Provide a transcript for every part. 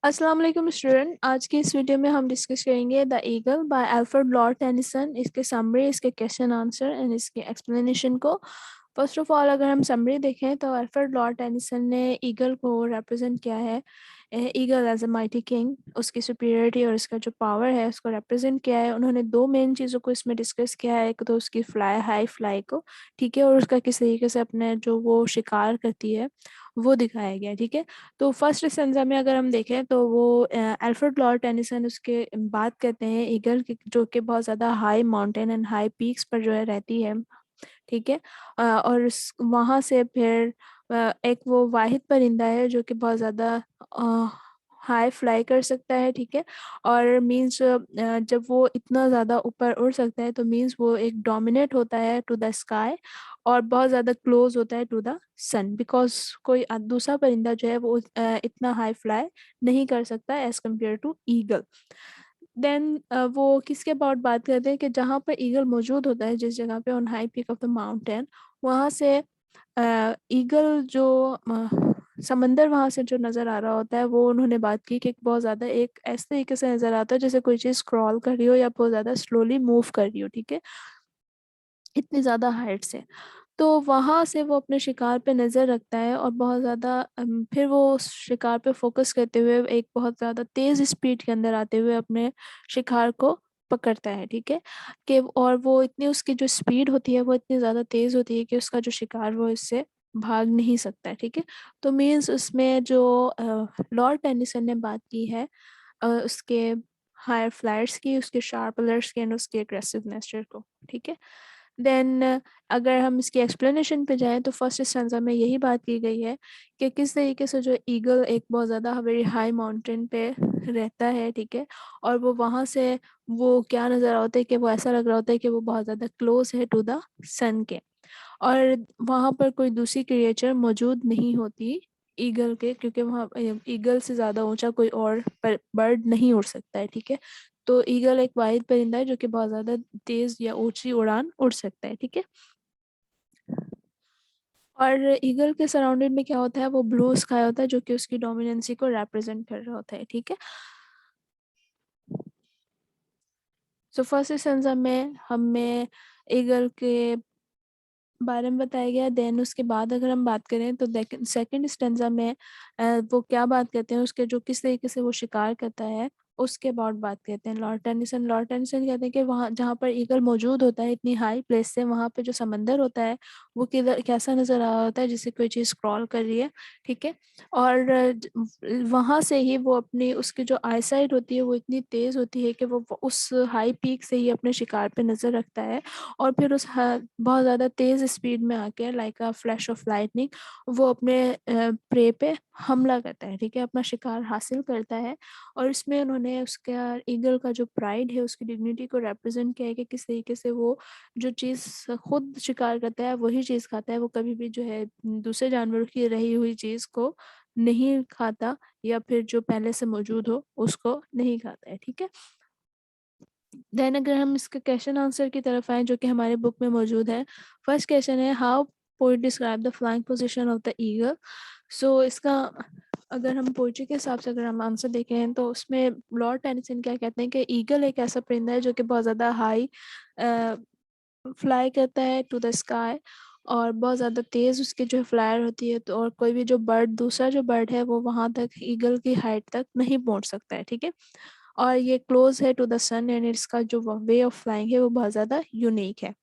अस्सलाम वालेकुम स्टूडेंट। आज की इस वीडियो में हम डिस्कस करेंगे the eagle by Alfred Lord Tennyson. इसके समरी, इसके क्वेश्चन आंसर एंड इसके एक्सप्लेनेशन को। फर्स्ट ऑफ ऑल अगर हम समरी देखें तो अल्फ्रेड लॉर्ड टेनिसन ने ईगल को रिप्रेजेंट किया है। Eagle as a mighty king, उसकी सुपीरियरिटी और इसका जो पावर है उसको रिप्रेजेंट किया है। उन्होंने दो मेन चीज़ों को इसमें डिस्कस किया है, एक तो उसकी हाई फ्लाई को, ठीक है, और उसका किस तरीके से अपने जो वो शिकार करती है वो दिखाया गया है, ठीक है। तो फर्स्ट स्टेंजा में अगर हम देखें तो वो अल्फ्रेड लॉर्ड टेनिसन उसके बात करते हैं ईगल की, जो कि बहुत ज़्यादा high mountain and high peaks पर जो है रहती है, ठीक है। और वहाँ से फिर एक वो वाहिद परिंदा है जो कि बहुत ज़्यादा हाई फ्लाई कर सकता है, ठीक है। और मीन्स जब वो इतना ज़्यादा ऊपर उड़ सकता है तो मीन्स वो एक डोमिनेट होता है टू द स्काई और बहुत ज़्यादा क्लोज होता है टू द सन, बिकॉज कोई दूसरा परिंदा जो है वो इतना हाई फ्लाई नहीं कर सकता as compare to eagle. Then वो किसके अबाउट बात करते हैं कि जहाँ पर ईगल मौजूद होता है, जिस जगह पे on high peak of the mountain, वहाँ से ईगल जो समंदर वहाँ से जो नज़र आ रहा होता है, वो उन्होंने बात की कि बहुत ज़्यादा एक ऐसे तरीके से नज़र आता है जैसे कोई चीज़ क्रॉल कर रही हो या बहुत ज़्यादा स्लोली मूव कर रही हो, ठीक है, इतनी ज़्यादा हाइट से। तो वहाँ से वो अपने शिकार पे नज़र रखता है और बहुत ज़्यादा फिर वो उस शिकार पे फोकस करते हुए एक बहुत ज़्यादा तेज़ स्पीड के अंदर आते हुए अपने शिकार को पकड़ता है, ठीक है। कि और वो इतनी उसकी जो स्पीड होती है वो इतनी ज़्यादा तेज़ होती है कि उसका जो शिकार वो इससे भाग नहीं सकता है, ठीक है। तो मीन्स उसमें जो लॉर्ड टेनिसन ने बात की है उसके हायर फ्लायर्स की, उसके शार्प अलर्ट्स की एंड उसके एग्रेसिव नेचर को, ठीक है। देन अगर हम इसकी एक्सप्लेनेशन पे जाएं तो फर्स्ट स्टैंजा में यही बात की गई है कि किस तरीके से जो ईगल एक बहुत ज़्यादा वेरी हाई माउंटेन पे रहता है, ठीक है, और वो वहाँ से वो क्या नज़र आता है कि वो ऐसा लग रहा होता है कि वो बहुत ज़्यादा क्लोज है टू द सन के, और वहाँ पर कोई दूसरी क्रिएचर मौजूद नहीं होती ईगल के, क्योंकि वहाँ ईगल से ज़्यादा ऊंचा कोई और बर्ड नहीं उड़ सकता है, ठीक है। तो ईगल एक वाहिद परिंदा है जो कि बहुत ज़्यादा तेज़ या ऊंची उड़ान उड़ सकता है, ठीक है। और ईगल के सराउंडेड में क्या होता है, वो ब्लू स्काई होता है जो कि उसकी डोमिनेंसी को रिप्रेजेंट कर रहा होता है, ठीक है। सो फर्स्ट सेंस में हमें ईगल के बारे में बताया गया। देन उसके बाद अगर हम बात करें तो सेकंड स्टेंजा में वो क्या बात करते हैं, उसके जो किस तरीके से वो शिकार करता है उसके अबाउट बात करते हैं। लॉर्ड टेनिसन कहते हैं कि वहाँ जहाँ पर ईगल मौजूद होता है इतनी हाई प्लेस से, वहाँ पे जो समंदर होता है वो किधर कैसा नज़र आ रहा होता है जैसे कोई चीज़ क्रॉल कर रही है, ठीक है। और वहाँ से ही वो अपनी उसकी जो आई साइट होती है वो इतनी तेज़ होती है कि वो उस हाई पीक से ही अपने शिकार पे नज़र रखता है और फिर बहुत ज़्यादा तेज़ स्पीड में आके like a flash of lightning वो अपने प्रे पे हमला करता है, ठीक है, अपना शिकार हासिल करता है। और इसमें उन्होंने उसका ईगल का जो प्राइड है, उसकी डिग्निटी को रिप्रेजेंट किया है कि किस तरीके से वो जो चीज़ खुद शिकार करता है वही चीज़ खाता है, वो कभी भी जो है दूसरे जानवरों की रही हुई चीज़ को नहीं खाता या फिर जो पहले से मौजूद हो उसको नहीं खाता है, ठीक है। देन अगर हम इसके क्वेश्चन आंसर की तरफ आए जो कि हमारे बुक में मौजूद है, फर्स्ट क्वेश्चन है how poet describe the flying position of the eagle. So इसका अगर हम पोइट्री के हिसाब से अगर हम आंसर देखें तो उसमें लॉर्ड टेनिसन क्या कहते हैं कि ईगल एक ऐसा परिंदा है जो कि बहुत ज़्यादा हाई फ्लाई करता है टू द स्काई और बहुत ज़्यादा तेज़ उसकी जो फ्लायर होती है, तो और कोई भी जो बर्ड दूसरा जो बर्ड है वो वहाँ तक ईगल की हाइट तक नहीं पहुँच सकता है, ठीक है। और ये क्लोज है टू द सन एंड इसका जो वे ऑफ फ्लाइंग है वो बहुत ज़्यादा यूनिक है।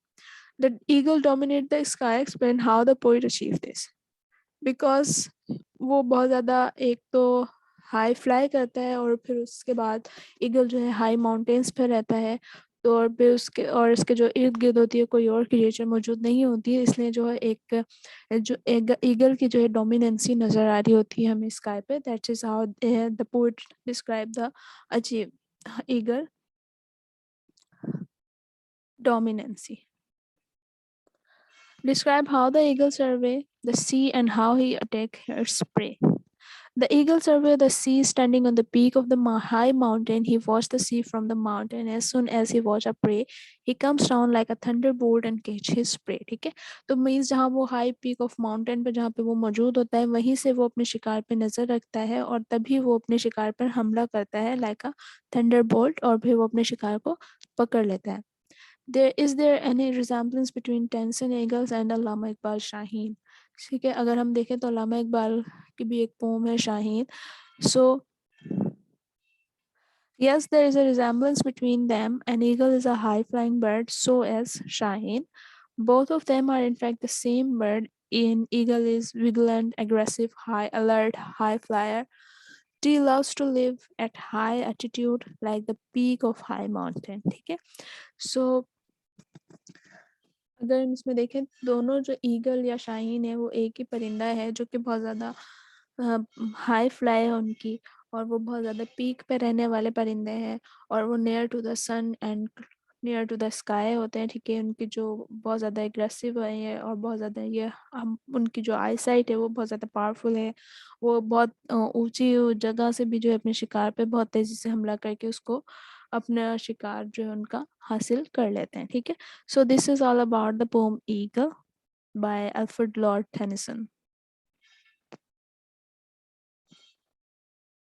The eagle dominate the sky, explain how the poet achieve this. Because वो बहुत ज़्यादा एक तो हाई फ्लाई करता है और फिर उसके बाद ईगल जो है हाई माउंटेन्स पे रहता है, तो और फिर उसके और इसके जो इर्द गिर्द होती है कोई और क्रिएचर मौजूद नहीं होती है, इसलिए जो है एक जो ईगल की जो है डोमिनेंसी नज़र आ रही होती है हमें स्काई पे। That is how the poet describe the achieve eagle dominancy. Describe how the eagle survey the sea and how he attack its prey. The eagle surveyed the sea standing on the peak of the high mountain. He watched the sea from the mountain. As soon as he watched a prey, he comes down like a thunderbolt and catch his prey. ठीक है, तो means जहाँ वो high peak of mountain पे जहाँ पे वो मौजूद होता है वहीं से वो अपने शिकार पे नजर रखता है और तभी वो अपने शिकार पर हमला करता है लाइक अ थंडरबोल्ट और फिर वो अपने शिकार को पकड़ लेता है. There any resemblance between Tennyson Eagles and अल्लामा इकबाल शाहीन? ठीक है, अगर हम देखें तो अल्लामा इकबाल की भी एक पोम है Shaheen. So yes, there is a resemblance between them. An eagle is a high-flying bird, so is Shaheen. Both of them are in fact the same bird. In eagle is vigilant, aggressive, high alert, high flyer. T loves to live at high altitude like the peak of high mountain. ठीक है, so अगर हम इसमें देखें दोनों जो eagle या शाहीन है वो एक ही परिंदा है जो कि बहुत ज़्यादा हाई फ्लाई है उनकी और वो बहुत ज़्यादा पीक पे रहने वाले परिंदे हैं और वो near to the sun and near to the sky होते हैं. ठीक है, उनकी जो बहुत ज़्यादा एग्रेसिव है और बहुत ज़्यादा ये हम उनकी जो आई साइट है वो बहुत ज़्यादा पावरफुल है. वो बहुत ऊंची जगह से भी जो है अपने शिकार पे बहुत तेज़ी से हमला करके उसको अपना शिकार जो है उनका हासिल कर लेते हैं. ठीक है, so this is all about the poem Eagle by Alfred Lord Tennyson.